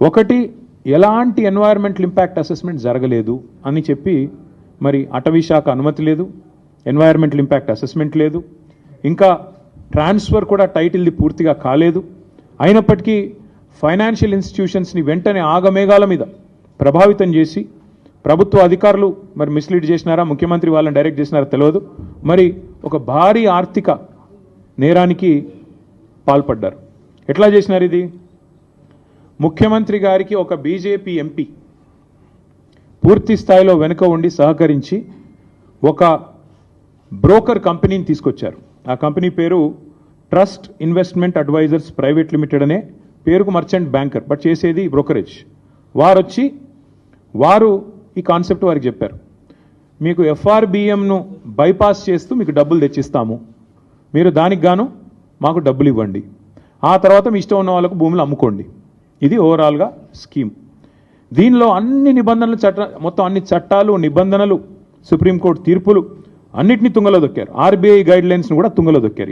ఒకటి, ఎలాంటి environmental impact assessment జరగలేదు అని చెప్పి మరి అటవీ శాఖ అనుమతి లేదు, ఎన్వైరన్మెంటల్ ఇంపాక్ట్ అసెస్మెంట్ లేదు, ఇంకా ట్రాన్స్ఫర్ కూడా టైటిల్ది పూర్తిగా కాలేదు. అయినప్పటికీ ఫైనాన్షియల్ ఇన్స్టిట్యూషన్స్ని వెంటనే ఆగమేఘాల మీద ప్రభావితం చేసి ప్రభుత్వ అధికారులు మరి మిస్లీడ్ చేసినారా, ముఖ్యమంత్రి వాళ్ళని డైరెక్ట్ చేసినారా తెలియదు, మరి ఒక భారీ ఆర్థిక నేరానికి పాల్పడ్డారు. ఎట్లా చేసినారు ఇది? ముఖ్యమంత్రి గారికి ఒక బీజేపీ ఎంపీ పూర్తి స్థాయిలో వెనుక ఉండి సహకరించి ఒక బ్రోకర్ కంపెనీని తీసుకొచ్చారు. ఆ కంపెనీ పేరు trust investment advisers private limited అనే పేరుకు మర్చెంట్ బ్యాంకర్, బట్ చేసేది బ్రోకరేజ్. వారు ఈ కాన్సెప్ట్ వారికి చెప్పారు, మీకు ఎఫ్ఆర్బిఎంను బైపాస్ చేస్తూ మీకు డబ్బులు తెచ్చిస్తాము, మీరు దానికి గాను మాకు డబ్బులు ఇవ్వండి, ఆ తర్వాత మీ ఇష్టం ఉన్న వాళ్ళకు భూములు అమ్ముకోండి. ఇది ఓవరాల్గా స్కీమ్. దీనిలో అన్ని నిబంధనలు మొత్తం అన్ని చట్టాలు, నిబంధనలు, సుప్రీంకోర్టు తీర్పులు అన్నిటినీ తుంగలో దొక్కారు. ఆర్బీఐ గైడ్ లైన్స్ను కూడా తుంగలో దొక్కారు.